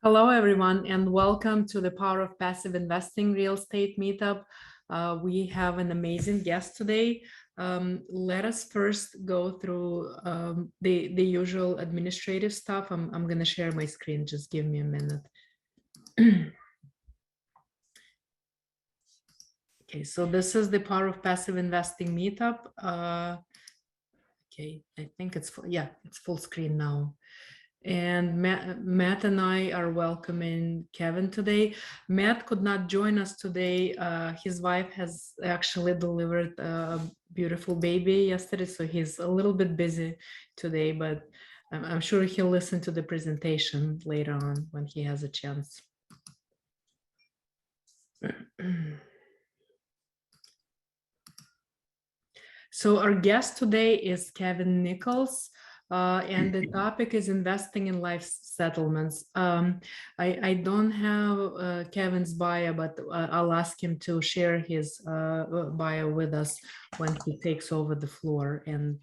Hello, everyone, and welcome to the Power of Passive Investing Real Estate Meetup. We have an amazing guest today. Let us first go through the usual administrative stuff. I'm going to share my screen. Just give me a minute. Okay, so this is the Power of Passive Investing Meetup. Okay, I think it's full. Yeah, it's full screen now. And Matt and I are welcoming Kevin today. Matt could not join us today. His wife has actually delivered a beautiful baby yesterday, so he's a little bit busy today, but I'm sure he'll listen to the presentation later on when he has a chance. So our guest today is Kevin Nichols. And the topic is investing in life settlements. I don't have Kevin's bio, but I'll ask him to share his bio with us when he takes over the floor and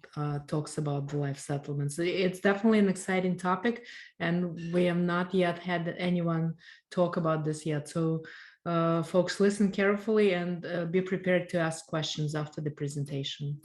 talks about the life settlements. It's definitely an exciting topic, and we have not yet had anyone talk about this yet. So folks, listen carefully and be prepared to ask questions after the presentation.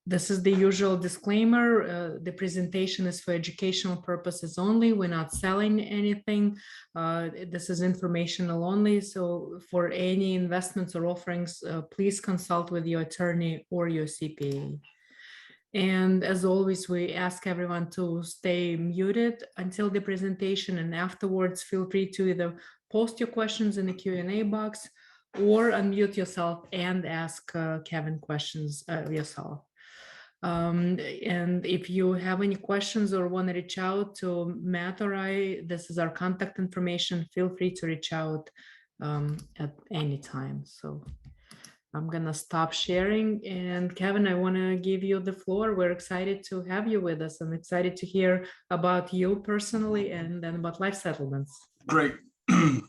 This is the usual disclaimer. The presentation is for educational purposes only. We're not selling anything. This is informational only. So for any investments or offerings, please consult with your attorney or your CPA. And as always, we ask everyone to stay muted until the presentation, and afterwards feel free to either post your questions in the Q&A box or unmute yourself and ask Kevin questions yourself. And if you have any questions or want to reach out to Matt or I, this is our contact information. Feel free to reach out at any time. So I'm gonna stop sharing, and Kevin, I want to give you the floor. We're excited to have you with us. I'm excited to hear about you personally and then about life settlements. Great.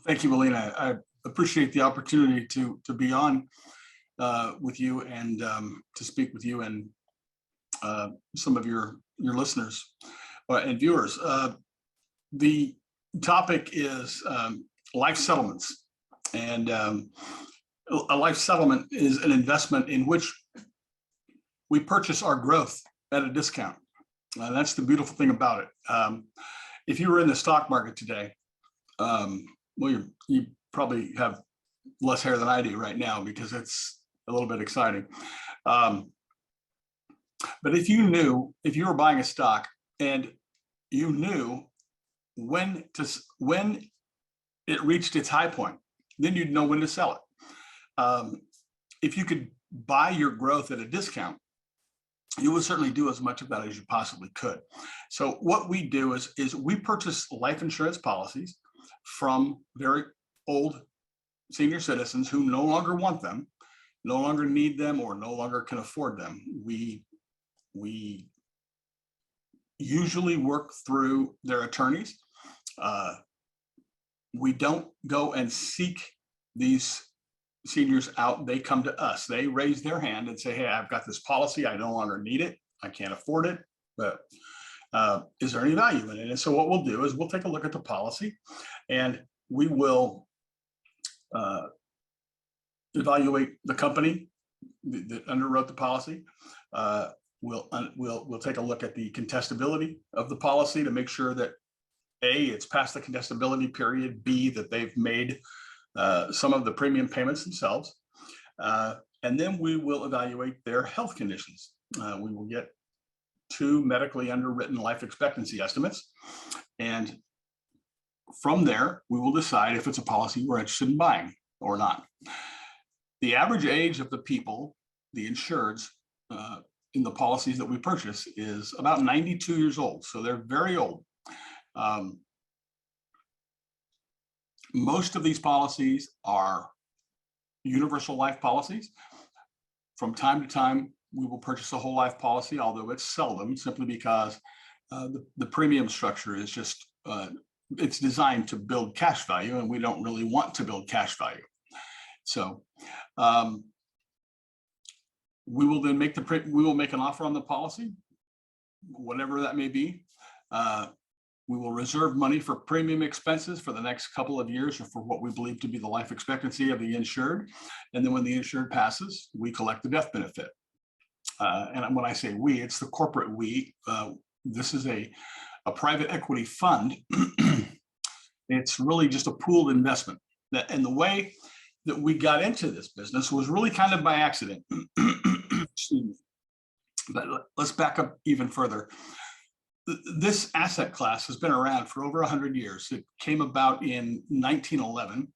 Thank you, Melina. I appreciate the opportunity to be on with you and to speak with you and some of your listeners and viewers. The topic is life settlements, and a life settlement is an investment in which we purchase our growth at a discount. That's the beautiful thing about it. If you were in the stock market today, well, you probably have less hair than I do right now because it's a little bit exciting. But if you were buying a stock and you knew when it reached its high point, then you'd know when to sell it. If you could buy your growth at a discount, you would certainly do as much of that as you possibly could. So what we do is we purchase life insurance policies from very old senior citizens who no longer want them, no longer need them, or no longer can afford them. We usually work through their attorneys. We don't go and seek these seniors out. They come to us. They raise their hand and say, hey, I've got this policy. I no longer need it. I can't afford it, but is there any value in it? And so what we'll do is we'll take a look at the policy and we will evaluate the company that underwrote the policy. We'll take a look at the contestability of the policy to make sure that A, it's past the contestability period, B, that they've made some of the premium payments themselves. And then we will evaluate their health conditions. We will get 2 medically underwritten life expectancy estimates. And from there, we will decide if it's a policy we're interested in buying or not. The average age of the people, the insureds, in the policies that we purchase is about 92 years old. So they're very old. Most of these policies are universal life policies. From time to time, we will purchase a whole life policy, although it's seldom, simply because the premium structure is just, it's designed to build cash value, and we don't really want to build cash value. So we will then make an offer on the policy. whatever that may be. We will reserve money for premium expenses for the next couple of years or for what we believe to be the life expectancy of the insured. And then when the insured passes, we collect the death benefit. And when I say we, it's the corporate we. This is a private equity fund. It's really just a pooled investment. And the way that we got into this business was really kind of by accident. Excuse me. But let's back up even further. This asset class has been around for over 100 years. It came about in 1911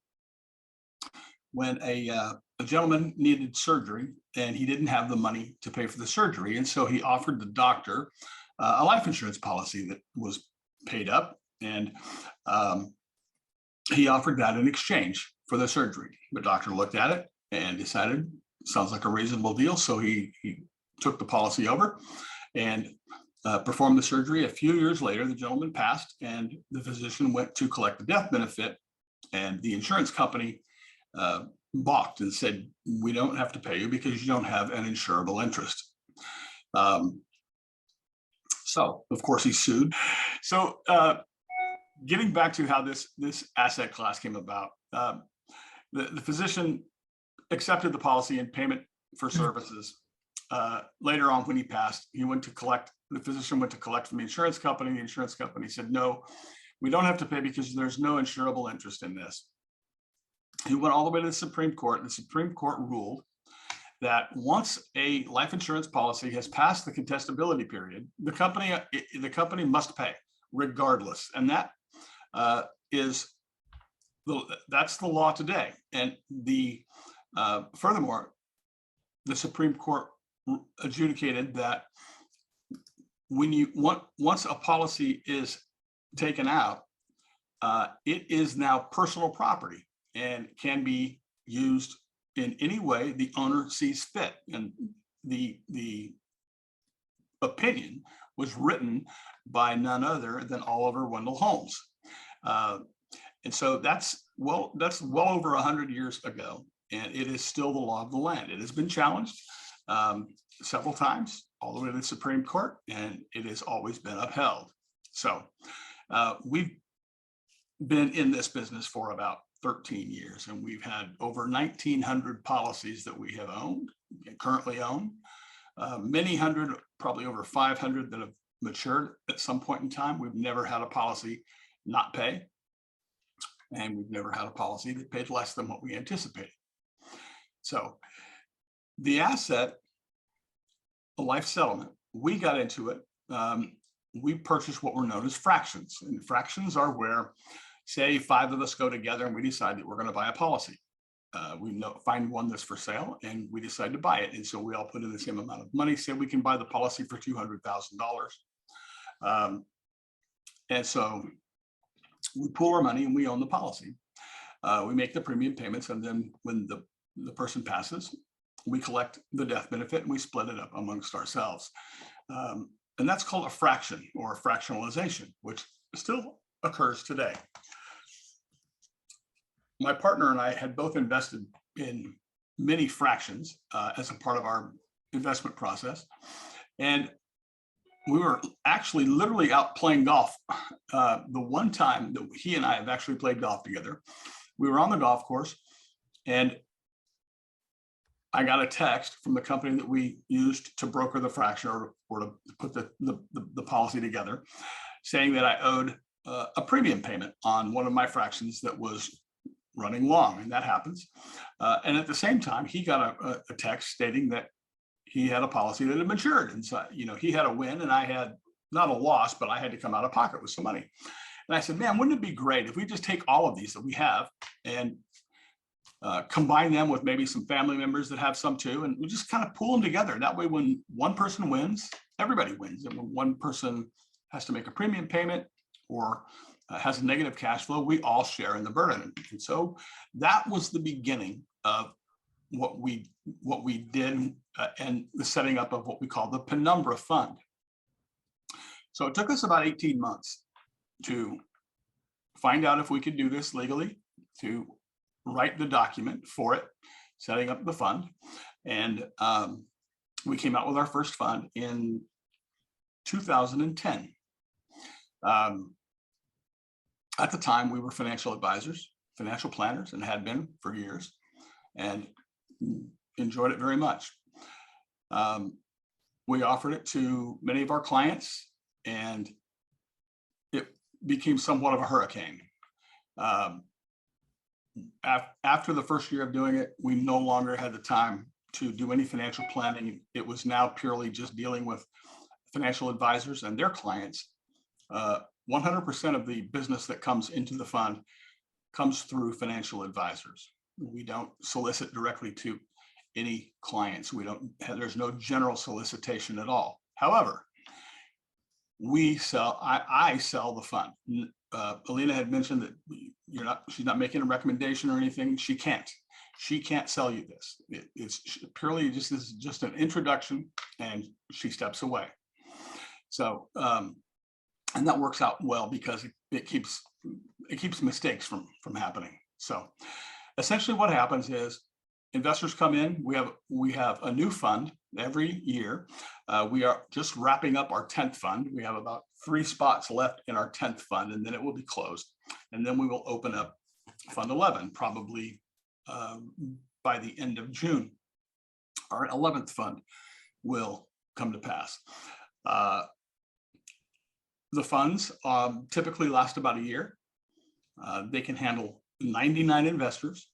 when a gentleman needed surgery and he didn't have the money to pay for the surgery. And so he offered the doctor a life insurance policy that was paid up, and he offered that in exchange for the surgery. The doctor looked at it and decided, sounds like a reasonable deal. So he took the policy over and performed the surgery. A few years later, the gentleman passed and the physician went to collect the death benefit, and the insurance company balked and said, we don't have to pay you because you don't have an insurable interest. So of course he sued. So getting back to how this asset class came about, the physician accepted the policy in payment for services. Later on, when he passed, the physician went to collect from the insurance company. The insurance company said, no, we don't have to pay because there's no insurable interest in this. He went all the way to the Supreme Court, and the Supreme Court ruled that once a life insurance policy has passed the contestability period, the company must pay regardless. And that's the law today. And furthermore, the Supreme Court adjudicated that once a policy is taken out, it is now personal property and can be used in any way the owner sees fit. And the opinion was written by none other than Oliver Wendell Holmes. And so that's well over 100 years ago, and it is still the law of the land. It has been challenged several times, all the way to the Supreme Court, and it has always been upheld. So we've been in this business for about 13 years, and we've had over 1,900 policies that we have owned and currently own. Many hundred, probably over 500 that have matured at some point in time. We've never had a policy not pay, and we've never had a policy that paid less than what we anticipated. So the asset, a life settlement, we got into it. We purchased what were known as fractions, and fractions are where, say, 5 of us go together and we decide that we're going to buy a policy. We find one that's for sale and we decide to buy it. And so we all put in the same amount of money, say we can buy the policy for $200,000. And so we pool our money and we own the policy. We make the premium payments, and then when the person passes, we collect the death benefit and we split it up amongst ourselves. And that's called a fraction or a fractionalization, which still occurs today. My partner and I had both invested in many fractions as a part of our investment process. And we were actually literally out playing golf. The one time that he and I have actually played golf together, we were on the golf course, and I got a text from the company that we used to broker the fraction or to put the policy together, saying that I owed a premium payment on one of my fractions that was running long, and that happens. And at the same time, he got a text stating that he had a policy that had matured. And so, he had a win and I had not a loss, but I had to come out of pocket with some money. And I said, man, wouldn't it be great if we just take all of these that we have and combine them with maybe some family members that have some too, and we just kind of pool them together. That way, when one person wins, everybody wins. And when one person has to make a premium payment or has a negative cash flow, we all share in the burden. And so that was the beginning of what we did and the setting up of what we call the Penumbra Fund. So it took us about 18 months to find out if we could do this legally, to write the document for it, setting up the fund. And we came out with our first fund in 2010. At the time, we were financial advisors, financial planners, and had been for years, and enjoyed it very much. We offered it to many of our clients, and it became somewhat of a hurricane. After the first year of doing it, we no longer had the time to do any financial planning. It was now purely just dealing with financial advisors and their clients. 100% of the business that comes into the fund comes through financial advisors. We don't solicit directly to any clients. There's no general solicitation at all. However, I sell the fund. Alina had mentioned that she's not making a recommendation or anything. She can't sell you this. It's purely just an introduction, and she steps away. So, and that works out well because it keeps mistakes from happening. So essentially what happens is investors come in. We have a new fund every year. We are just wrapping up our 10th fund. We have about 3 spots left in our 10th fund, and then it will be closed. And then we will open up Fund 11, probably by the end of June. Our 11th fund will come to pass. The funds typically last about a year. They can handle 99 investors.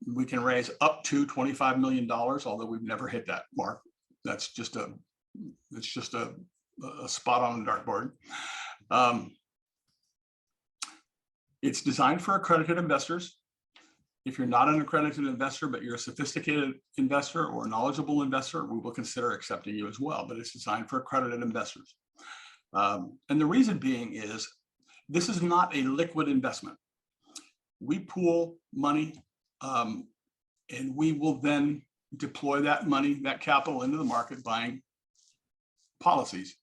We can raise up to $25 million, although we've never hit that mark. That's just a spot on the dartboard. It's designed for accredited investors. If you're not an accredited investor, but you're a sophisticated investor or a knowledgeable investor, we will consider accepting you as well, but it's designed for accredited investors. And the reason being is this is not a liquid investment. We pool money, and we will then deploy that money, that capital, into the market buying policies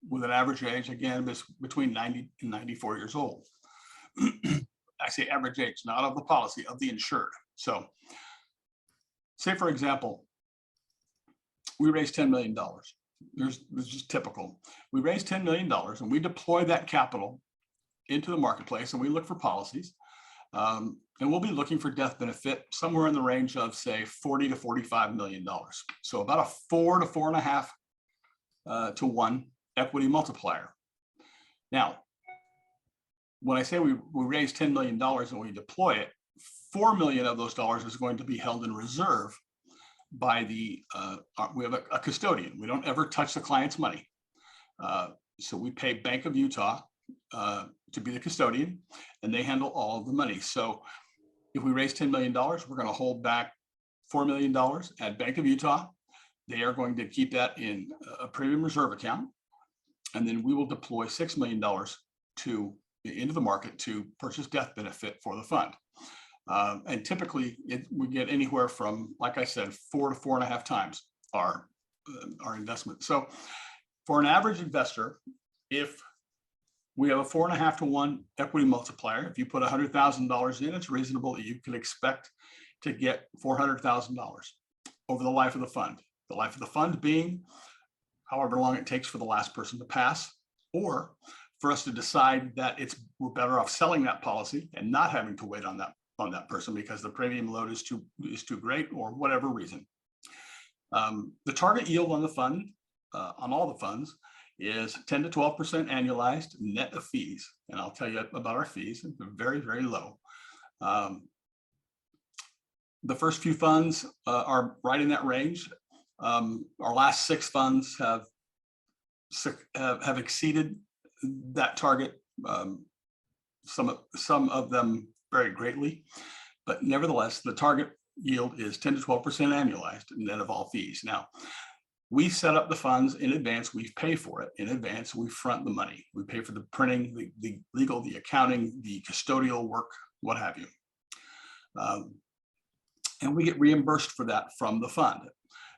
with an average age, again, between 90 and 94 years old. I say average age, not of the policy, of the insured. So say, for example, we raised $10 million. This is just typical. We raise $10 million and we deploy that capital into the marketplace, and we look for policies. And we'll be looking for death benefit somewhere in the range of, say, $40 to $45 million. So about a 4 to 4.5 to 1 equity multiplier. Now, when I say we raise $10 million and we deploy it, $4 million of those dollars is going to be held in reserve by we have a custodian. We don't ever touch the client's money. So we pay Bank of Utah to be the custodian, and they handle all of the money. So if we raise $10 million, we're going to hold back $4 million at Bank of Utah. They are going to keep that in a premium reserve account. And then we will deploy $6 million into the market to purchase death benefit for the fund. And typically we get anywhere from, like I said, 4 to 4.5 times our investment. So for an average investor, if we have a 4.5 to 1 equity multiplier, if you put $100,000 in, it's reasonable that you can expect to get $400,000 over the life of the fund. The life of the fund being however long it takes for the last person to pass, or for us to decide that we're better off selling that policy and not having to wait on that person because the premium load is too great, or whatever reason. The target yield on the fund, on all the funds, is 10 to 12% annualized net of fees. And I'll tell you about our fees. They're very, very low. The first few funds are right in that range. Our last 6 funds have exceeded that target. Some of them very greatly, but nevertheless, the target yield is 10 to 12% annualized net of all fees. Now, we set up the funds in advance. We pay for it in advance. We front the money. We pay for the printing, the legal, the accounting, the custodial work, what have you. And we get reimbursed for that from the fund.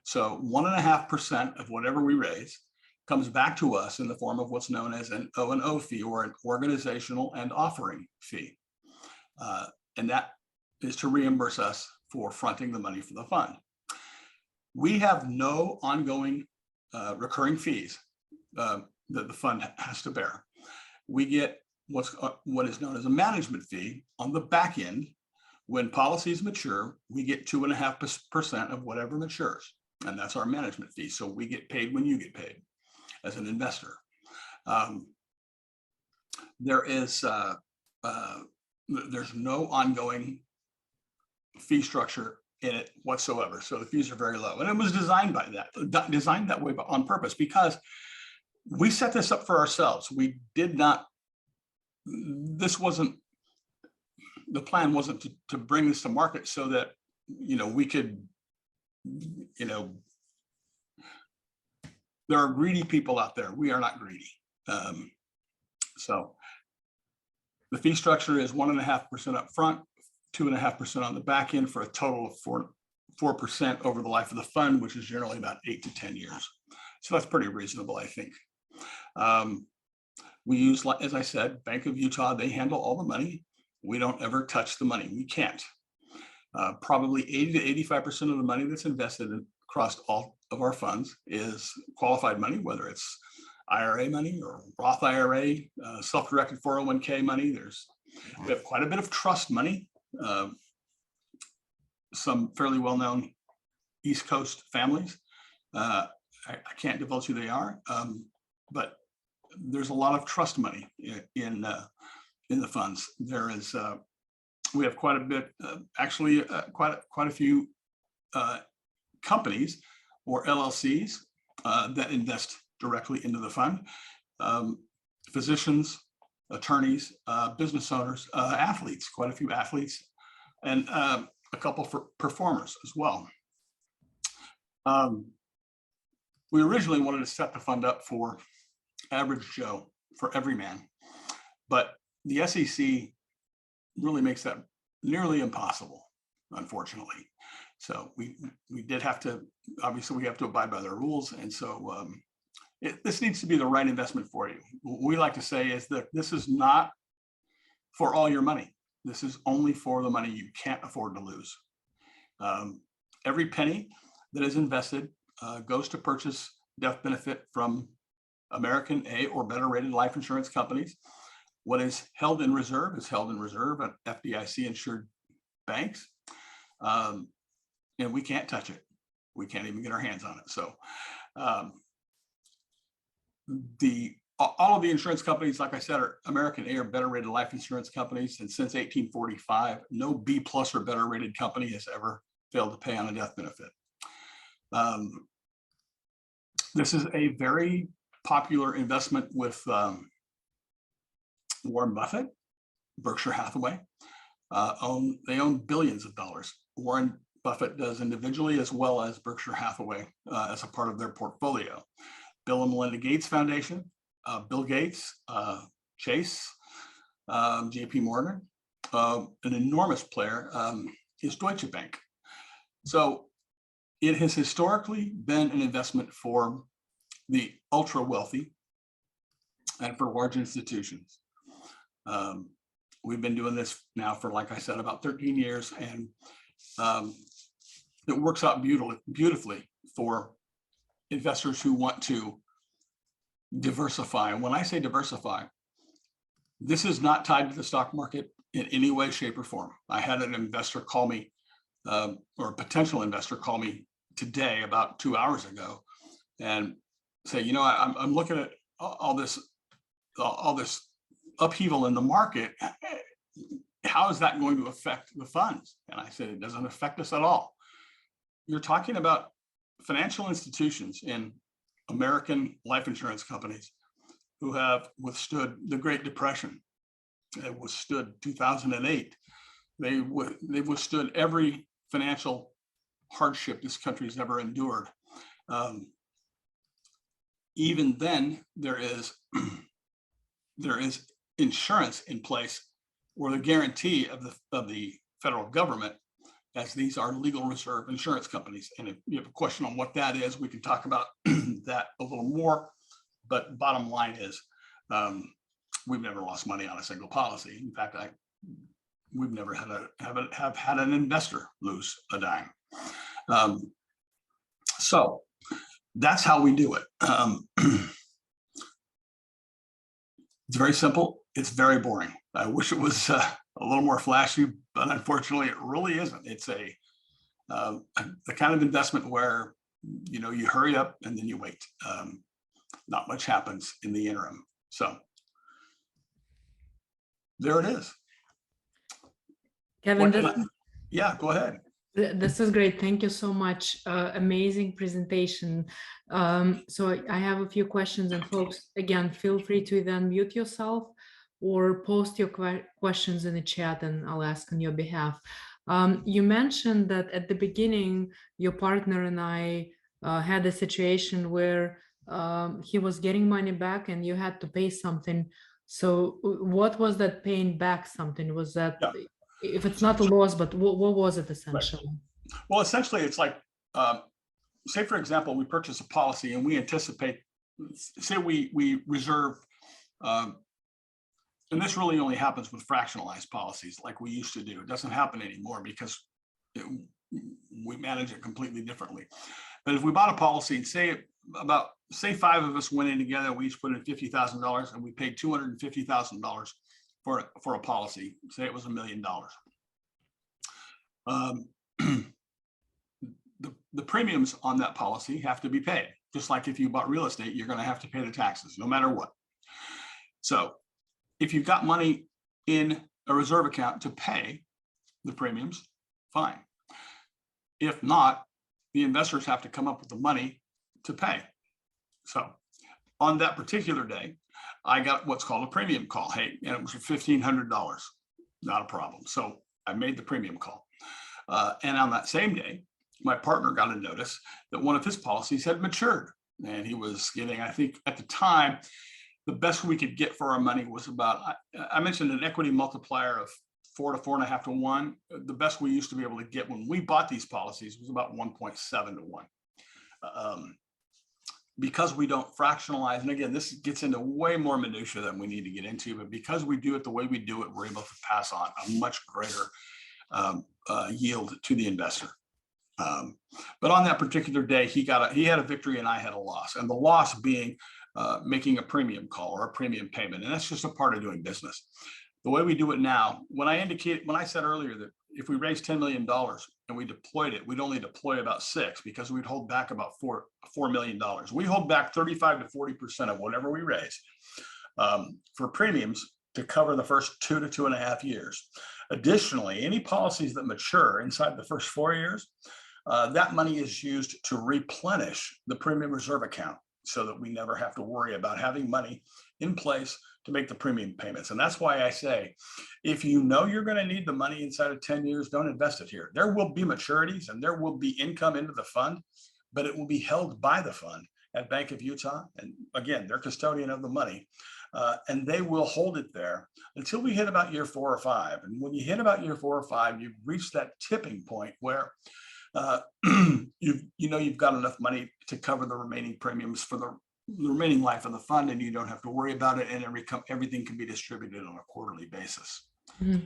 So 1.5% of whatever we raise comes back to us in the form of what's known as an O&O fee, or an organizational and offering fee. And that is to reimburse us for fronting the money for the fund. We have no ongoing recurring fees. that the fund has to bear. We get what is known as a management fee on the back end. When policies mature, we get 2.5% of whatever matures, and that's our management fee. So we get paid when you get paid as an investor. There's no ongoing fee structure in it whatsoever. So the fees are very low, and it was designed that way on purpose, because we set this up for ourselves. We did not. The plan wasn't to bring this to market so that we could. There are greedy people out there. We are not greedy. So the fee structure is 1.5% up front, 2.5% on the back end, for a total of 4% over the life of the fund, which is generally about 8 to 10 years. So that's pretty reasonable, I think. We use, as I said, Bank of Utah. They handle all the money. We don't ever touch the money. We can't. Probably 80 to 85% of the money that's invested across all of our funds is qualified money, whether it's IRA money or Roth IRA, self-directed 401k money. We have quite a bit of trust money. Some fairly well-known East Coast families. I can't divulge who they are, but there's a lot of trust money in the funds. We have quite a bit, actually, quite a few companies or LLCs that invest directly into the fund. Physicians, attorneys, business owners, athletes, quite a few athletes, and a couple for performers as well. We originally wanted to set the fund up for average Joe, for every man, but the SEC really makes that nearly impossible, unfortunately. So we did have to, obviously we have to abide by their rules. And so this needs to be the right investment for you. What we like to say is that this is not for all your money. This is only for the money you can't afford to lose. Every penny that is invested goes to purchase death benefit from American A or better rated life insurance companies. What is held in reserve is held in reserve at FDIC insured banks. And we can't touch it. We can't even get our hands on it. So all of the insurance companies, like I said, are American A or better rated life insurance companies. And since 1845, no B+ or better rated company has ever failed to pay on a death benefit. This is a very popular investment with Warren Buffett, Berkshire Hathaway. They own billions of dollars. Warren Buffett does individually as well as Berkshire Hathaway as a part of their portfolio. Bill and Melinda Gates Foundation, Bill Gates, Chase, JP Morgan, an enormous player is Deutsche Bank. So it has historically been an investment for the ultra wealthy and for large institutions. We've been doing this now for, like I said, about 13 years, and it works out beautifully for investors who want to diversify. And when I say diversify, this is not tied to the stock market in any way, shape, or form. I had an investor call me, or a potential investor call me today about 2 hours ago, and say, I'm looking at all this upheaval in the market. How is that going to affect the funds? And I said, it doesn't affect us at all. You're talking about financial institutions in American life insurance companies who have withstood the Great Depression. They withstood 2008. They've withstood every financial hardship this country's ever endured. Even then, there is insurance in place, or the guarantee of the federal government, as these are legal reserve insurance companies. And if you have a question on what that is, we can talk about that a little more. But bottom line is, we've never lost money on a single policy. In fact, we've never have had an investor lose a dime. So that's how we do it. It's very simple. It's very boring. I wish it was a little more flashy, but unfortunately, it really isn't. It's the kind of investment where you hurry up and then you wait. Not much happens in the interim. So there it is. Kevin, yeah, go ahead. This is great. Thank you so much. Amazing presentation. So I have a few questions, and folks, again, feel free to either unmute yourself or post your questions in the chat and I'll ask on your behalf. You mentioned that at the beginning, your partner and I had a situation where he was getting money back and you had to pay something. So what was that paying back something? Was that, if it's not a loss, but what was it essentially? Right. Well, essentially, it's like, say, for example, we purchase a policy and we anticipate, say we reserve, and this really only happens with fractionalized policies like we used to do. It doesn't happen anymore because we manage it completely differently. But if we bought a policy and say 5 of us went in together, we each put in $50,000 and we paid $250,000 for a policy, say it was $1 million. The premiums on that policy have to be paid. Just like if you bought real estate, you're going to have to pay the taxes no matter what. So if you've got money in a reserve account to pay the premiums, fine. If not, the investors have to come up with the money to pay. So on that particular day, I got what's called a premium call. Hey, and it was for $1,500, not a problem. So I made the premium call. And on that same day, my partner got a notice that one of his policies had matured. And he was getting, I think at the time, the best we could get for our money was about, I mentioned an equity multiplier of 4 to 4.5 to 1. The best we used to be able to get when we bought these policies was about 1.7 to 1. Because we don't fractionalize, and again, this gets into way more minutia than we need to get into, but because we do it the way we do it, we're able to pass on a much greater yield to the investor. But on that particular day, he had a victory and I had a loss, and the loss being making a premium call or a premium payment, and that's just a part of doing business. The way we do it now, when I said earlier that if we raised $10 million and we deployed it, we'd only deploy about 6 because we'd hold back about $4 million. We hold back 35 to 40% of whatever we raise for premiums to cover the first 2 to 2.5 years. Additionally, any policies that mature inside the first 4 years, that money is used to replenish the premium reserve account so that we never have to worry about having money in place to make the premium payments. And that's why I say, if you know you're going to need the money inside of 10 years, don't invest it here. There will be maturities and there will be income into the fund, but it will be held by the fund at Bank of Utah. And again, they're custodian of the money. And they will hold it there until we hit about year 4 or 5. And when you hit about year 4 or 5, you've reached that tipping point where you've got enough money to cover the remaining premiums for the remaining life of the fund, and you don't have to worry about it, and everything can be distributed on a quarterly basis. Mm-hmm.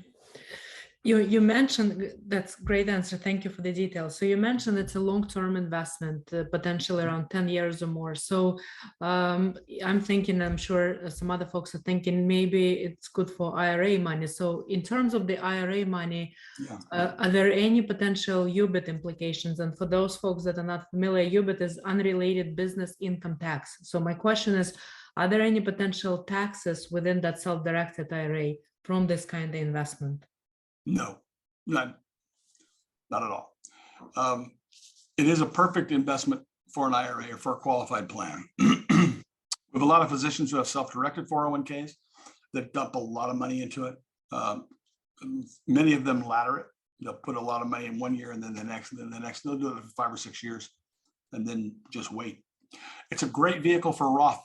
You mentioned, that's great answer. Thank you for the details. So you mentioned it's a long-term investment, potentially around 10 years or more. So I'm thinking, I'm sure some other folks are thinking maybe it's good for IRA money. So in terms of the IRA money, are there any potential UBIT implications? And for those folks that are not familiar, UBIT is unrelated business income tax. So my question is, are there any potential taxes within that self-directed IRA from this kind of investment? No, not at all. It is a perfect investment for an IRA or for a qualified plan. We have a lot of physicians who have self-directed 401ks that dump a lot of money into it. Many of them ladder it. They'll put a lot of money in 1 year and then the next, and then the next. They'll do it for 5 or 6 years and then just wait. It's a great vehicle for Roth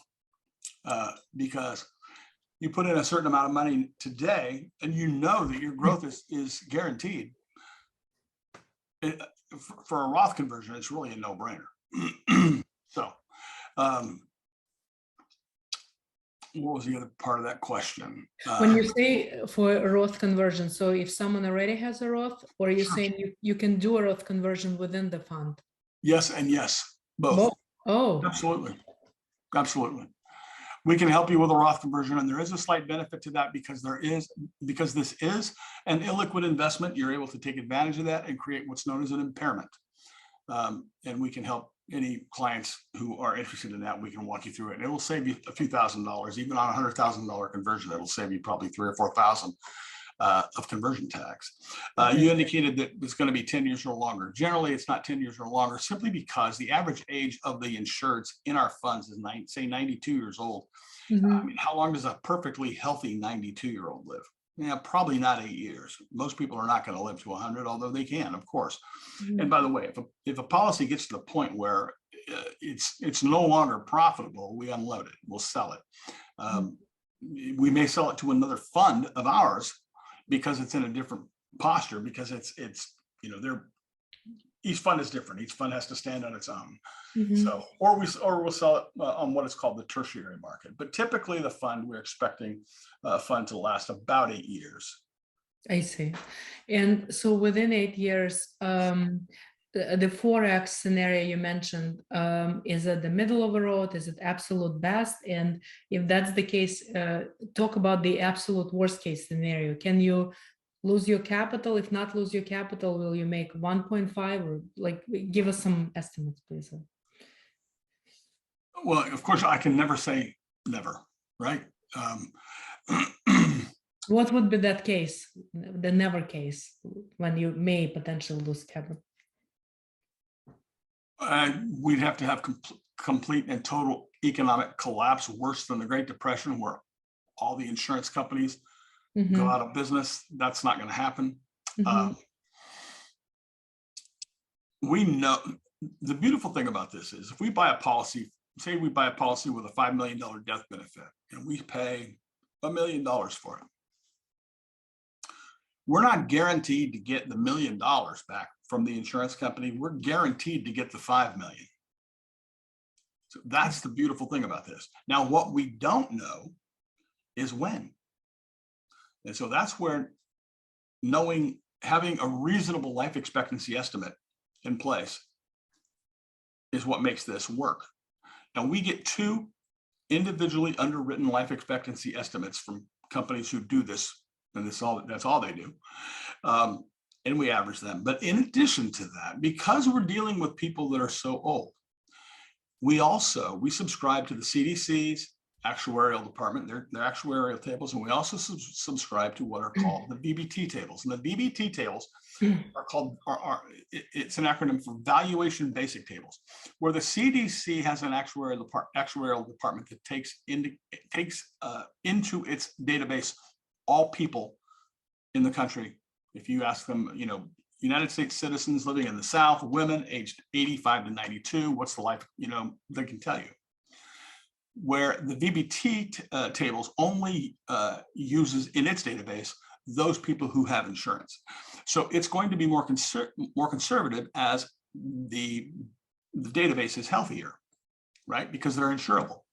because you put in a certain amount of money today and you know that your growth is guaranteed. For a Roth conversion, it's really a no-brainer. So what was the other part of that question? When you say for a Roth conversion, so if someone already has a Roth, or are you saying you can do a Roth conversion within the fund? Yes and yes, both. Oh, Absolutely. we can help you with a Roth conversion, and there is a slight benefit to that because this is an illiquid investment. You're able to take advantage of that and create what's known as an impairment. And we can help any clients who are interested in that. We can walk you through it, and it will save you a few $1,000s, even on a $100,000 conversion. It'll save you probably 3,000 or 4,000 of conversion tax. You indicated that it's going to be 10 years or longer. Generally, it's not 10 years or longer, simply because the average age of the insureds in our funds is say 92 years old. Mhm. I mean, how long does a perfectly healthy 92-year-old live? Yeah, probably not 8 years. Most people are not going to live to 100, although they can, of course. And by the way, if a policy gets to the point where it's no longer profitable, we unload it. We'll sell it. We may sell it to another fund of ours because it's in a different posture, because it's each fund is different. Each fund has to stand on its own. So, or we'll sell it on what is called the tertiary market. But typically the fund, we're expecting a fund to last about 8 years. I see. And so within 8 years, the 4X scenario you mentioned, is it the middle of the road? Is it absolute best? And if that's the case, talk about the absolute worst case scenario. Can you lose your capital? If not lose your capital, will you make 1.5, or like, give us some estimates, please? Well, of course, I can never say never, right? What would be that case, the never case, when you may potentially lose capital? We'd have to have complete and total economic collapse, worse than the Great Depression, where all the insurance companies go out of business. That's not going to happen. We know the beautiful thing about this is, if we buy a policy, say we buy a policy with a $5 million death benefit, and we pay $1 million for it, we're not guaranteed to get the $1 million back from the insurance company. We're guaranteed to get the 5 million. So that's the beautiful thing about this. Now, what we don't know is when. And so that's where having a reasonable life expectancy estimate in place is what makes this work. Now, we get 2 individually underwritten life expectancy estimates from companies who do this, and that's all they do. And we average them. But in addition to that, because we're dealing with people that are so old, we subscribe to the CDC's actuarial department, their actuarial tables, and we also subscribe to what are called the VBT tables. And the VBT tables are called, it's an acronym for Valuation Basic Tables, where the CDC has an actuarial department that takes into its database all people in the country. If you ask them, United States citizens living in the South, women aged 85 to 92, what's the life, they can tell you. Where the VBT tables only uses in its database those people who have insurance. So it's going to be more conservative as the database is healthier, right? Because they're insurable.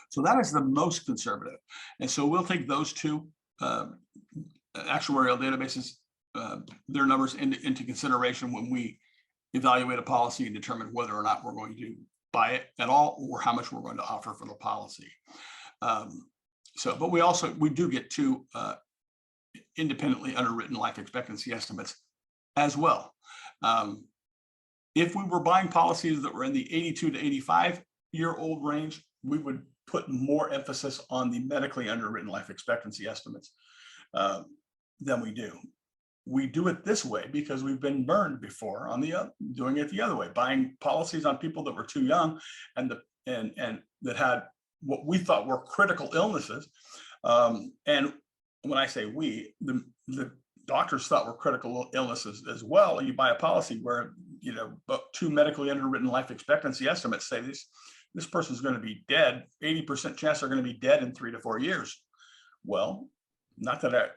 So that is the most conservative. And so we'll take those 2 actuarial databases, their numbers into consideration when we evaluate a policy and determine whether or not we're going to buy it at all, or how much we're going to offer for the policy. But we do get 2 independently underwritten life expectancy estimates as well. If we were buying policies that were in the 82 to 85-year-old range, we would put more emphasis on the medically underwritten life expectancy estimates than we do. We do it this way because we've been burned before on doing it the other way, buying policies on people that were too young and that had what we thought were critical illnesses. And when I say we, the doctors thought were critical illnesses as well. And you buy a policy where 2 medically underwritten life expectancy estimates say this person's going to be dead, 80% chance they're going to be dead in 3 to 4 years. Well, not that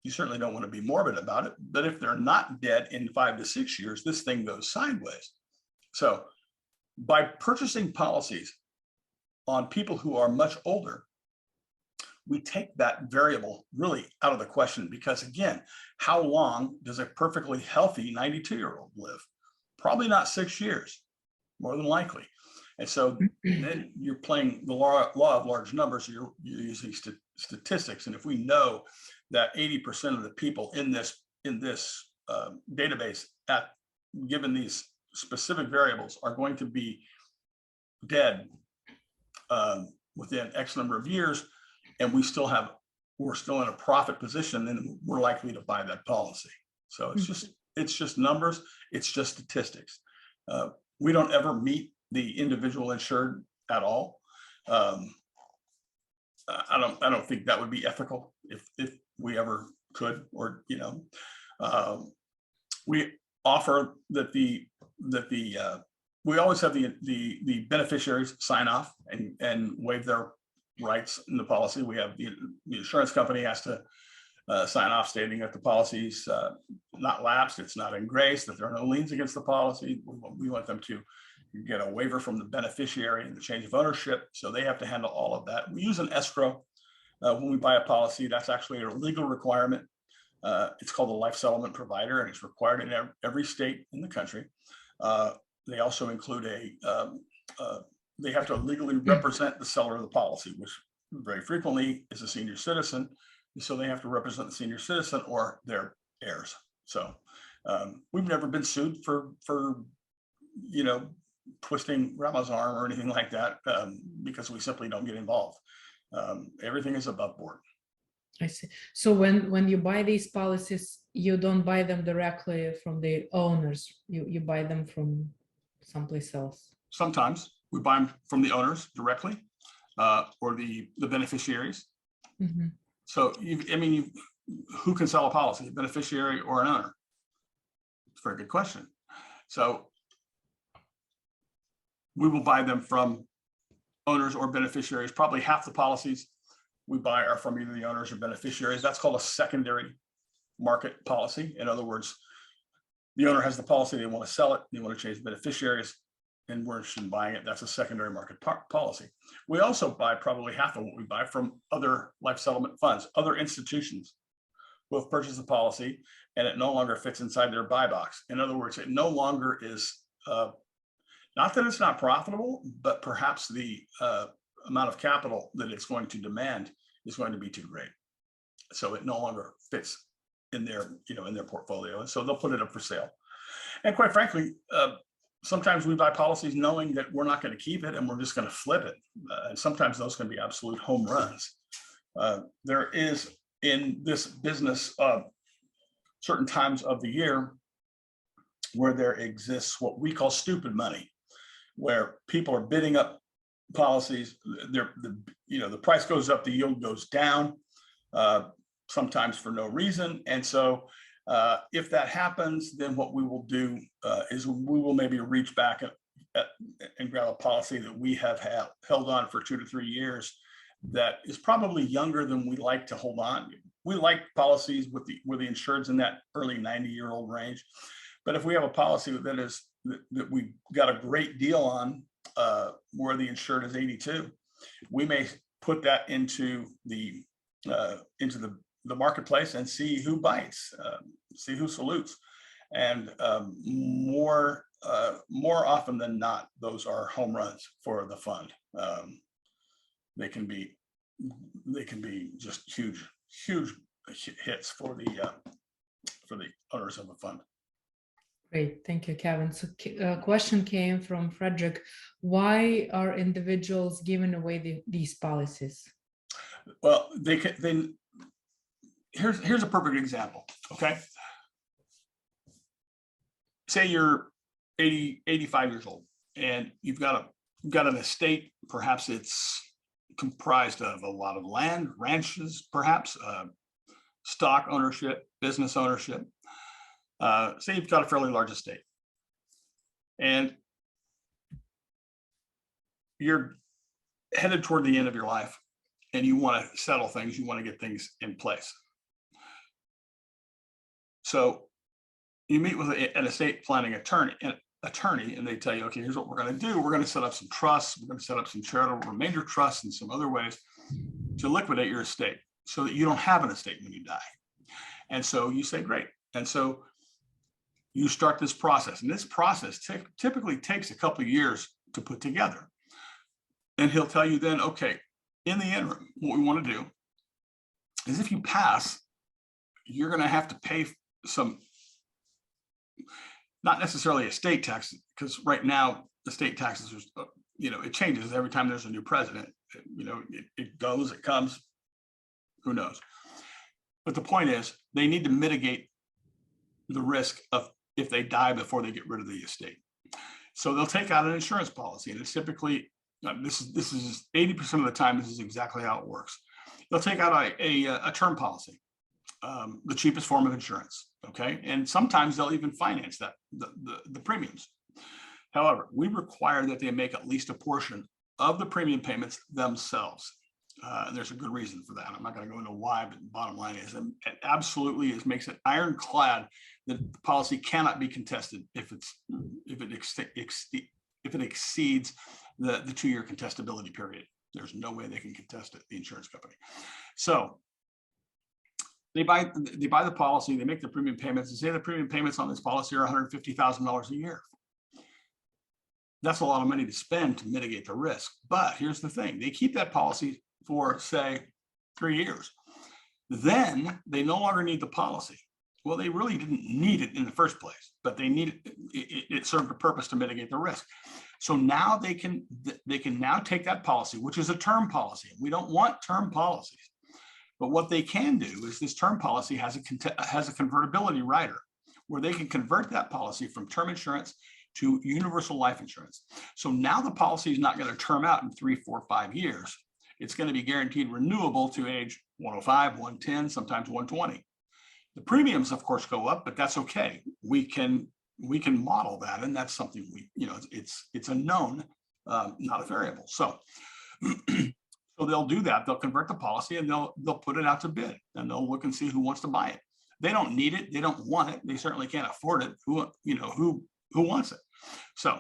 you certainly don't want to be morbid about it, but if they're not dead in 5 to 6 years, this thing goes sideways. So by purchasing policies on people who are much older, we take that variable really out of the question, because again, how long does a perfectly healthy 92-year-old live? Probably not 6 years, more than likely. And so then you're playing the law of large numbers. You're using statistics. And if we know that 80% of the people in this database given these specific variables are going to be dead within X number of years, and we're still in a profit position, then we're likely to buy that policy. So it's just numbers. It's just statistics. We don't ever meet the individual insured at all. I don't think that would be ethical if we ever could, or we offer that we always have the beneficiaries sign off and waive their rights in the policy. We have the insurance company has to sign off stating that the policy's not lapsed, it's not in grace, that there are no liens against the policy. We want them to get a waiver from the beneficiary and the change of ownership. So they have to handle all of that. We use an escrow when we buy a policy. That's actually a legal requirement. It's called a life settlement provider, and it's required in every state in the country. They also include they have to legally represent the seller of the policy, which very frequently is a senior citizen. So they have to represent the senior citizen or their heirs. So we've never been sued for twisting grandma's arm or anything like that, because we simply don't get involved. Everything is above board. I see. So when you buy these policies, you don't buy them directly from the owners. You buy them from someplace else. Sometimes we buy them from the owners directly, or the beneficiaries. Mm-hmm. So who can sell a policy, a beneficiary or an owner? It's a very good question. So we will buy them from owners or beneficiaries. Probably half the policies we buy are from either the owners or beneficiaries. That's called a secondary market policy. In other words, the owner has the policy, they want to sell it, they want to change beneficiaries, and we're interested in buying it. That's a secondary market policy. We also buy probably half of what we buy from other life settlement funds, other institutions who have purchased the policy, and it no longer fits inside their buy box. In other words, it no longer is, not that it's not profitable, but perhaps the amount of capital that it's going to demand is going to be too great. So it no longer fits in their portfolio. And so they'll put it up for sale. And quite frankly, sometimes we buy policies knowing that we're not going to keep it and we're just going to flip it. And sometimes those can be absolute home runs. There is in this business certain times of the year where there exists what we call stupid money, where people are bidding up policies. The price goes up, the yield goes down, sometimes for no reason. And so if that happens, then what we will do is we will maybe reach back and grab a policy that we have held on for 2 to 3 years that is probably younger than we like to hold on. We like policies with the insureds in that early 90-year-old range. But if we have a policy that we got a great deal on, where the insured is 82, we may put that into the marketplace and see who bites, see who salutes. And more often than not, those are home runs for the fund. They can be just huge hits for the owners of the fund. Great, thank you, Kevin. So a question came from Frederick. Why are individuals giving away these policies? Well, here's a perfect example, okay? Say you're 85 years old and you've got an estate. Perhaps it's comprised of a lot of land, ranches, perhaps stock ownership, business ownership. Say you've got a fairly large estate and you're headed toward the end of your life and you want to settle things, you want to get things in place. So you meet with an estate planning attorney, and they tell you, okay, here's what we're going to do. We're going to set up some trusts. We're going to set up some charitable remainder trusts and some other ways to liquidate your estate so that you don't have an estate when you die. And so you say, great. And so you start this process, and this process typically takes a couple of years to put together. And he'll tell you then, okay, in the interim, what we want to do is if you pass, you're going to have to pay some, not necessarily a state tax, because right now the state taxes are, it changes every time there's a new president. It goes, it comes, who knows? But the point is, they need to mitigate the risk of if they die before they get rid of the estate. So they'll take out an insurance policy, and it's typically, this is 80% of the time, this is exactly how it works. They'll take out a term policy, the cheapest form of insurance, okay? And sometimes they'll even finance that, the premiums. However, we require that they make at least a portion of the premium payments themselves. And there's a good reason for that. I'm not going to go into why, but the bottom line is it absolutely makes it ironclad that the policy cannot be contested if it exceeds the 2-year contestability period. There's no way they can contest it, the insurance company. So they buy the policy, they make the premium payments, and say the premium payments on this policy are $150,000 a year. That's a lot of money to spend to mitigate the risk. But here's the thing, they keep that policy for, say, 3 years. Then they no longer need the policy. Well, they really didn't need it in the first place, but they needed it served a purpose to mitigate the risk. So now they can now take that policy, which is a term policy. We don't want term policies. But what they can do is this term policy has a convertibility rider where they can convert that policy from term insurance to universal life insurance. So now the policy is not going to term out in 3, 4, 5 years. It's going to be guaranteed renewable to age 105, 110, sometimes 120. The premiums, of course, go up, but that's okay. We can model that, and that's something it's a known, not a variable. So, so they'll do that. They'll convert the policy and they'll put it out to bid, and they'll look and see who wants to buy it. They don't need it. They don't want it. They certainly can't afford it. Who wants it? So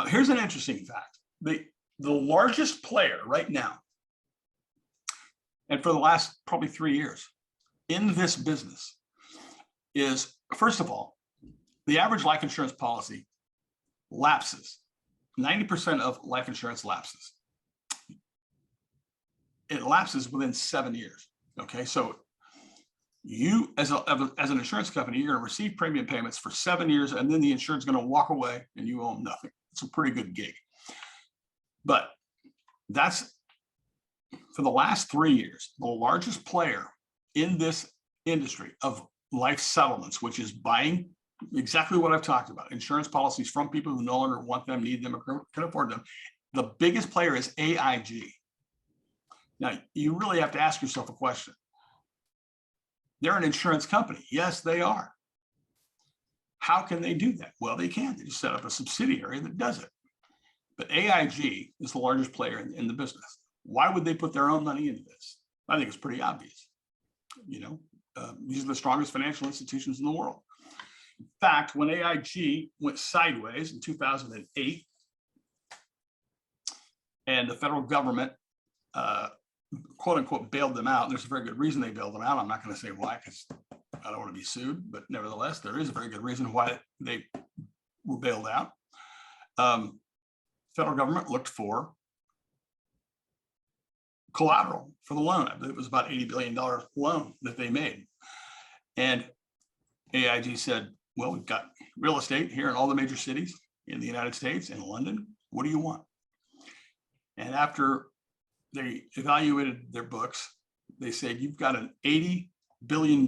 here's an interesting fact. The largest player right now, and for the last probably 3 years in this business, is, first of all, the average life insurance policy lapses. 90% of life insurance lapses. It lapses within 7 years. Okay, so you, as an insurance company, you're going to receive premium payments for 7 years, and then the insurance is going to walk away, and you owe them nothing. It's a pretty good gig. But that's, for the last 3 years, the largest player in this industry of life settlements, which is buying exactly what I've talked about, insurance policies from people who no longer want them, need them, or can afford them. The biggest player is AIG. Now, you really have to ask yourself a question. They're an insurance company. Yes, they are. How can they do that? Well, they can. They just set up a subsidiary that does it. But AIG is the largest player in the business. Why would they put their own money into this? I think it's pretty obvious. These are the strongest financial institutions in the world. In fact, when AIG went sideways in 2008, and the federal government, quote unquote, bailed them out, and there's a very good reason they bailed them out. I'm not going to say why, because I don't want to be sued, but nevertheless, there is a very good reason why they were bailed out. Federal government looked for collateral for the loan. I believe it was about $80 billion loan that they made. And AIG said, well, we've got real estate here in all the major cities in the United States, in London. What do you want? And after they evaluated their books, they said, you've got an $80 billion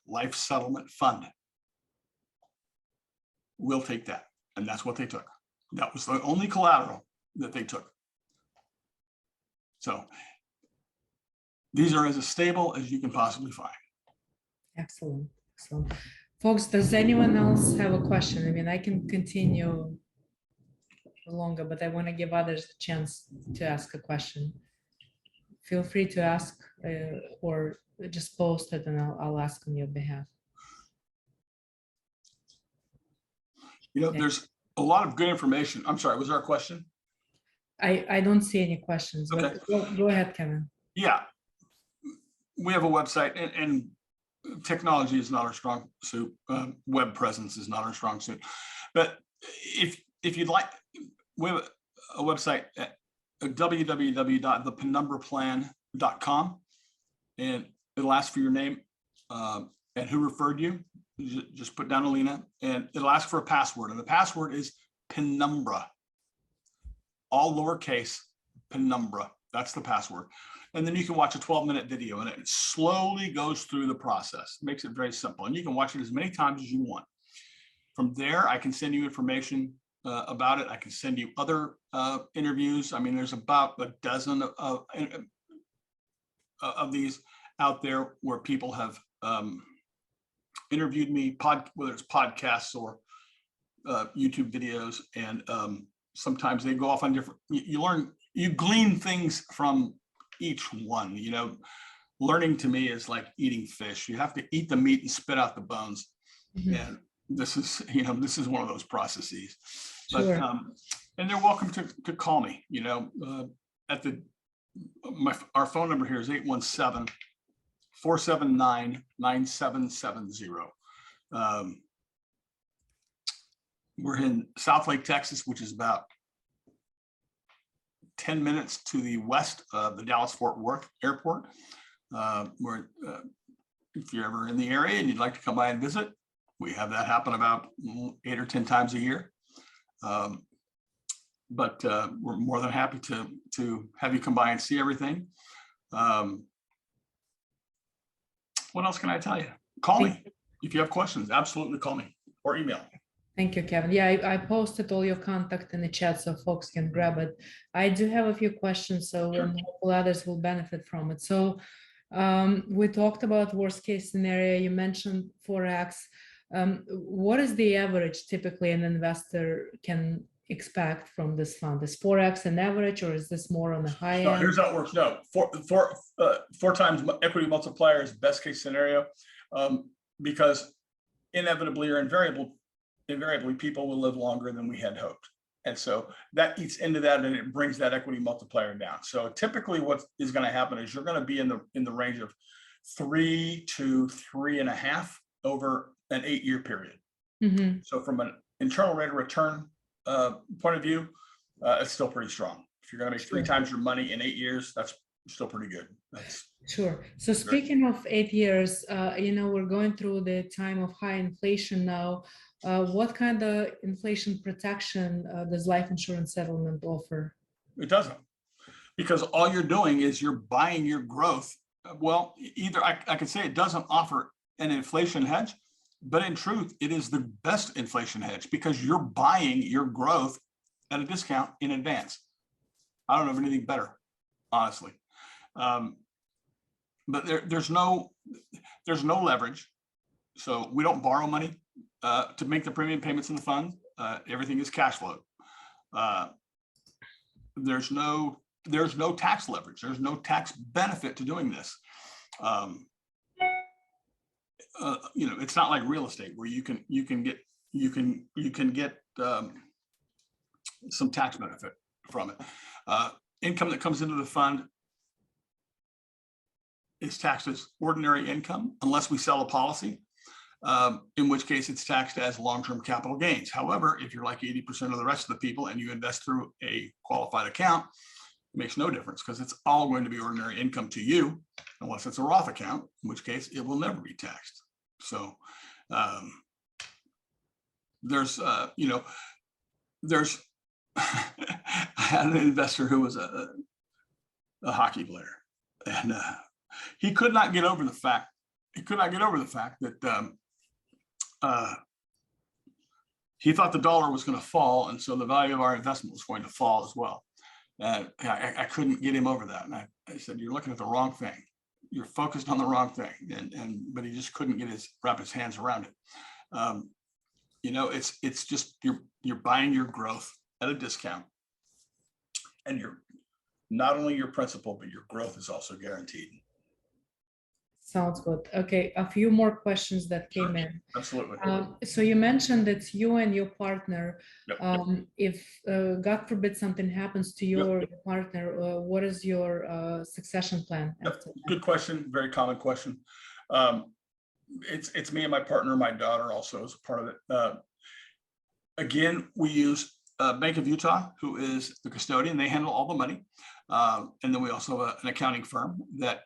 life settlement fund. We'll take that. And that's what they took. That was the only collateral that they took. So these are as stable as you can possibly find. Excellent. Excellent. Folks, does anyone else have a question? I mean, I can continue longer, but I want to give others a chance to ask a question. Feel free to ask or just post it and I'll ask on your behalf. There's a lot of good information. I'm sorry, was there a question? I don't see any questions. Okay. Go ahead, Kevin. Yeah. We have a website, and technology is not our strong suit. Web presence is not our strong suit. But if you'd like, we have a website at www.thpenumbraplan.com, and it'll ask for your name and who referred you. Just put down Alina, and it'll ask for a password, and the password is Penumbra, all lowercase, Penumbra. That's the password. And then you can watch a 12-minute video, and it slowly goes through the process. It makes it very simple, and you can watch it as many times as you want. From there, I can send you information about it. I can send you other interviews. I mean, there's about a dozen of these out there where people have interviewed me, whether it's podcasts or YouTube videos, and sometimes they go off on different. You glean things from each one. You know, learning to me is like eating fish. You have to eat the meat and spit out the bones, and this is one of those processes. But Sure. And they're welcome to call me. You know, at our phone number here is 817-479-9770. We're in South Lake, Texas, which is about 10 minutes to the west of the Dallas-Fort Worth airport. If you're ever in the area and you'd like to come by and visit, we have that happen about 8 or 10 times a year. But we're more than happy to have you come by and see everything. What else can I tell you? Call me if you have questions. Absolutely call me or email. Thank you, Kevin. Yeah, I posted all your contact in the chat so folks can grab it. I do have a few questions, so Sure. hopefully others will benefit from it. So we talked about worst case scenario. You mentioned Forex. What is the average typically an investor can expect from this fund? Is Forex an average, or is this more on the high No, end? here's how it works. No, four times equity multiplier is best case scenario, because inevitably or invariably people will live longer than we had hoped. And so that eats into that, and it brings that equity multiplier down. So typically what is going to happen is you're going to be in the range of 3 to 3.5 over an 8-year period. So from an internal rate of return point of view, it's still pretty strong. If you're going to make 3 times your money in 8 years, that's still pretty good. That's sure. So speaking of 8 years, we're going through the time of high inflation now. What kind of inflation protection does life insurance settlement offer? It doesn't, because all you're doing is you're buying your growth. Well, either I could say it doesn't offer an inflation hedge, but in truth, it is the best inflation hedge because you're buying your growth at a discount in advance. I don't know of anything better, honestly. But there's no leverage, so we don't borrow money to make the premium payments in the fund. Everything is cash flow. There's no tax leverage. There's no tax benefit to doing this. It's not like real estate where you can get some tax benefit from it. Income that comes into the fund is taxed as ordinary income unless we sell a policy, in which case it's taxed as long-term capital gains. However, if you're like 80% of the rest of the people and you invest through a qualified account, it makes no difference because it's all going to be ordinary income to you, unless it's a Roth account, in which case it will never be taxed. So there's I had an investor who was a hockey player, and he could not get over the fact that he thought the dollar was going to fall, and so the value of our investment was going to fall as well. And I couldn't get him over that. And I said, "You're looking at the wrong thing. You're focused on the wrong thing." But he just couldn't wrap his hands around it. It's just you're buying your growth at a discount, and you're not only your principal, but your growth is also guaranteed. Sounds good. Okay, a few more questions that came in. Absolutely. So you mentioned it's you and your partner. Yep. If God forbid something happens to you or your partner, what is your succession plan? Good question. Very common question. It's me and my partner. My daughter also is a part of it. Again, we use Bank of Utah, who is the custodian. They handle all the money. And then we also have an accounting firm that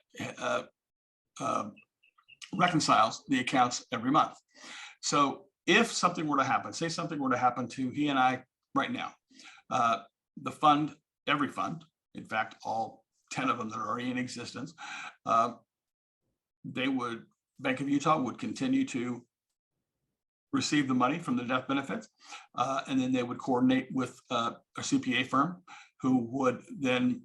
reconciles the accounts every month. So if something were to happen, say something were to happen to he and I right now, the fund, every fund, in fact, all 10 of them that are already in existence, Bank of Utah would continue to receive the money from the death benefits, and then they would coordinate with a CPA firm who would then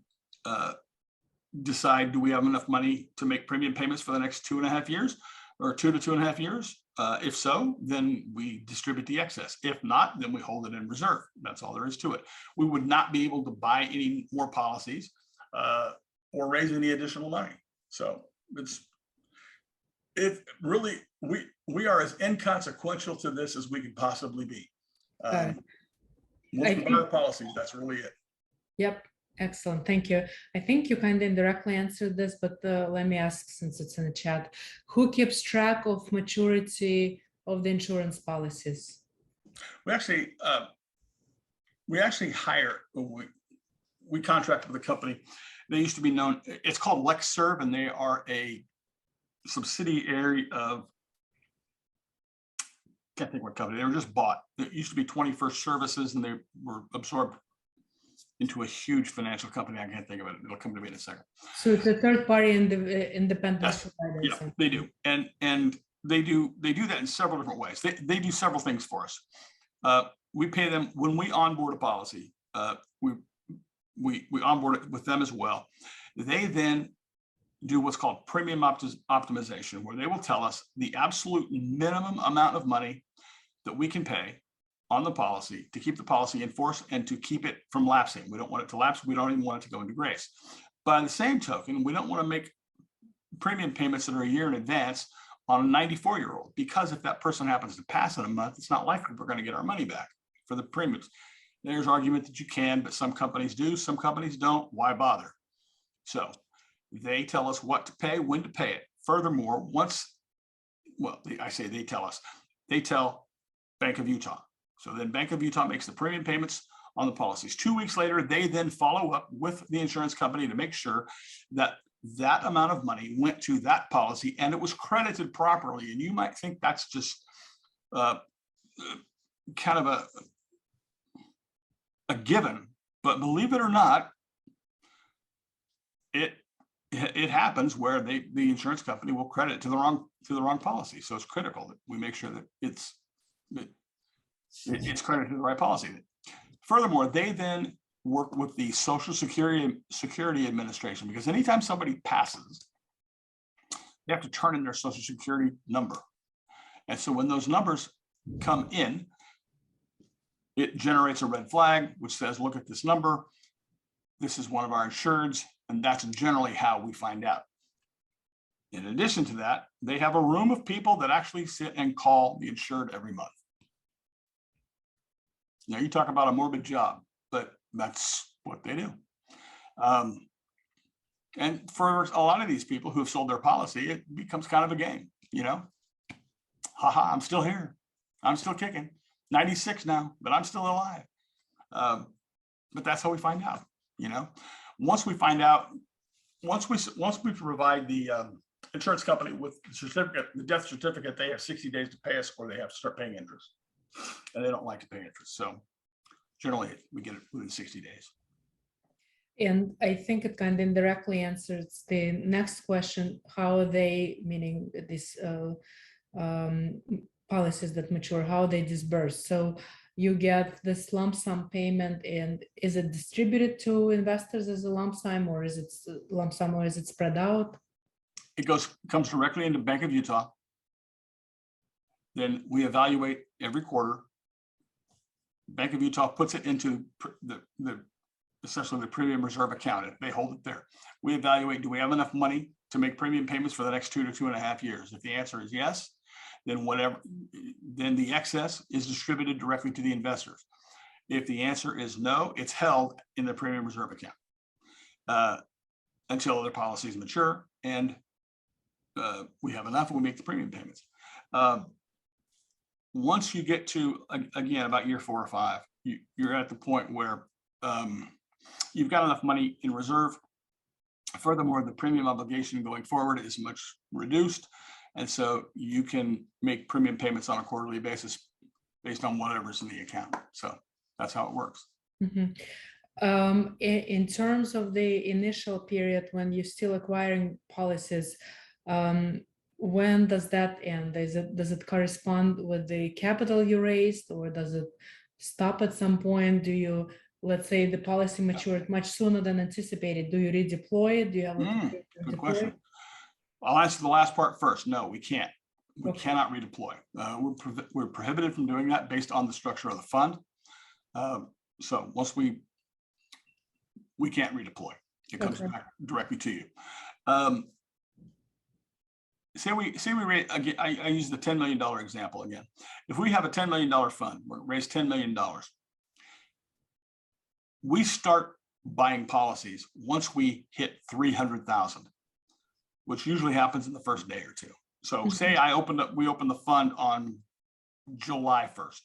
decide, do we have enough money to make premium payments for the next 2.5 years or 2 to 2.5 years? If so, then we distribute the excess. If not, then we hold it in reserve. That's all there is to it. We would not be able to buy any more policies or raise any additional money. So it really, we are as inconsequential to this as we could possibly be. Once we buy our policies, that's really it. Yep. Excellent. Thank you. I think you kind of indirectly answered this, but let me ask, since it's in the chat, who keeps track of maturity of the insurance policies? We actually hire, we contract with a company. They used to be known, it's called LexServe, and they are a subsidiary of, can't think what company, they were just bought. It used to be 21st Services, and they were absorbed into a huge financial company. I can't think of it. It'll come to me in a second. So it's a third party and the independent provider. Yeah, they do. And they do that in several different ways. They do several things for us. We pay them when we onboard a policy. We onboard it with them as well. They then do what's called premium optimization, where they will tell us the absolute minimum amount of money that we can pay on the policy to keep the policy in force and to keep it from lapsing. We don't want it to lapse. We don't even want it to go into grace. By the same token, we don't want to make premium payments that are a year in advance on a 94-year-old, because if that person happens to pass in a month, it's not likely we're going to get our money back for the premiums. There's argument that you can, but some companies do, some companies don't. Why bother? So they tell us what to pay, when to pay it. Furthermore, I say they tell us, they tell Bank of Utah. So then Bank of Utah makes the premium payments on the policies. 2 weeks later, they then follow up with the insurance company to make sure that that amount of money went to that policy and it was credited properly. And you might think that's just kind of a given, but believe it or not, it happens where the insurance company will credit it to the wrong policy. So it's critical that we make sure that it's credited to the right policy. Furthermore, they then work with the Social Security Administration, because anytime somebody passes, they have to turn in their Social Security number. And so when those numbers come in, it generates a red flag, which says, look at this number. This is one of our insureds. And that's generally how we find out. In addition to that, they have a room of people that actually sit and call the insured every month. Now, you talk about a morbid job, but that's what they do. And for a lot of these people who have sold their policy, it becomes kind of a game, you know? Haha, I'm still here. I'm still kicking. 96 now, but I'm still alive. But that's how we find out, you know? Once we find out, once we provide the insurance company with the certificate, the death certificate, they have 60 days to pay us, or they have to start paying interest. And they don't like to pay interest. So generally we get it within 60 days. And I think it kind of indirectly answers the next question: how are they, meaning these policies that mature, how they disperse? So you get this lump sum payment, and is it distributed to investors as a lump sum, or is it spread out? It comes directly into Bank of Utah. Then we evaluate every quarter. Bank of Utah puts it into essentially the premium reserve account. They hold it there. We evaluate, do we have enough money to make premium payments for the next 2 to 2.5 years? If the answer is yes, then the excess is distributed directly to the investors. If the answer is no, it's held in the premium reserve account until other policies mature and we have enough and we make the premium payments. once you get to, again, about year 4 or 5, you're at the point where you've got enough money in reserve. Furthermore, the premium obligation going forward is much reduced. And so you can make premium payments on a quarterly basis based on whatever's in the account. So that's how it works. Mhm. In terms of the initial period when you're still acquiring policies, when does that end? Does it correspond with the capital you raised, or does it stop at some point? Do you, let's say the policy matured much sooner than anticipated, do you redeploy it? Do you have a period to Good deploy question. it? I'll answer the last part first. No, we can't. We Okay. cannot redeploy. We're prohibited from doing that based on the structure of the fund. So once we can't redeploy. It comes Okay. back directly to you. Say we raise, again, I use the $10 million example again. If we have a $10 million fund, we raise $10 million. We start buying policies once we hit 300,000, which usually happens in the first day or two. So say we opened the fund on July 1st.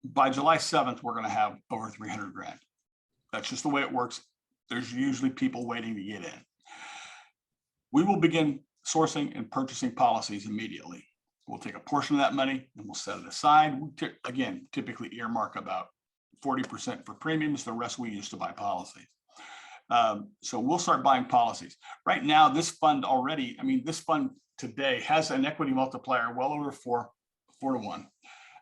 By July 7th, we're going to have over 300 grand. That's just the way it works. There's usually people waiting to get in. We will begin sourcing and purchasing policies immediately. We'll take a portion of that money and we'll set it aside. Again, typically earmark about 40% for premiums. The rest we use to buy policies. So we'll start buying policies. Right now, this fund already, this fund today has an equity multiplier well over 4 to 1.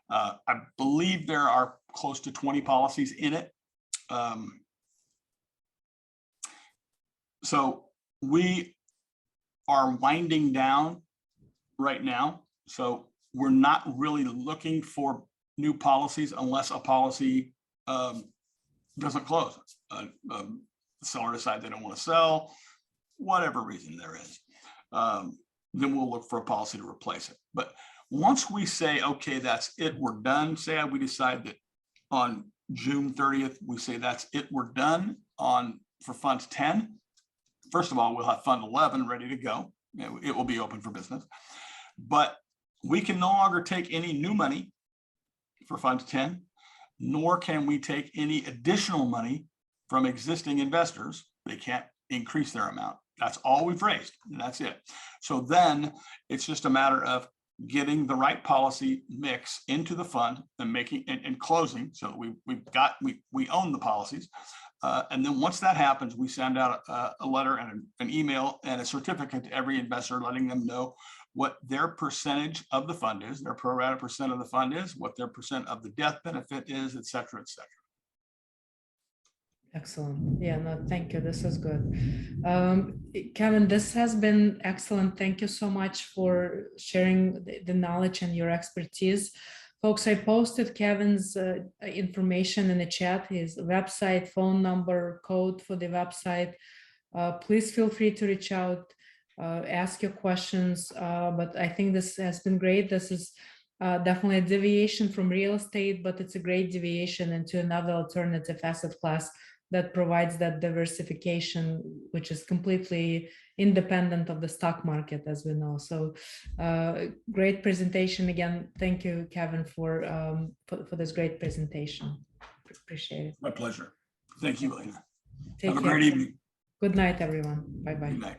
I believe there are close to 20 policies in it. So we are winding down right now. So we're not really looking for new policies unless a policy doesn't close. The seller decides they don't want to sell, whatever reason there is. Then we'll look for a policy to replace it. But once we say, okay, that's it, we're done. Say we decide that on June 30th, we say that's it, we're done for Fund 10. First of all, we'll have Fund 11 ready to go. It will be open for business. But we can no longer take any new money for Fund 10, nor can we take any additional money from existing investors. They can't increase their amount. That's all we've raised, and that's it. So then it's just a matter of getting the right policy mix into the fund and making and closing. So we own the policies. And then once that happens, we send out a letter and an email and a certificate to every investor, letting them know what their percentage of the fund is, their pro rata percent of the fund is, what their percent of the death benefit is, et cetera, et cetera. Excellent. Yeah, no, thank you. This is good. Kevin, this has been excellent. Thank you so much for sharing the knowledge and your expertise. Folks, I posted Kevin's information in the chat, his website, phone number, code for the website. Please feel free to reach out, ask your questions. But I think this has been great. This is definitely a deviation from real estate, but it's a great deviation into another alternative asset class that provides that diversification, which is completely independent of the stock market, as we know. So great presentation again. Thank you, Kevin, for this great presentation. Appreciate it. My pleasure. Thank you, Elena. Take Have a care. great evening. Good night, everyone. Bye-bye. Good night.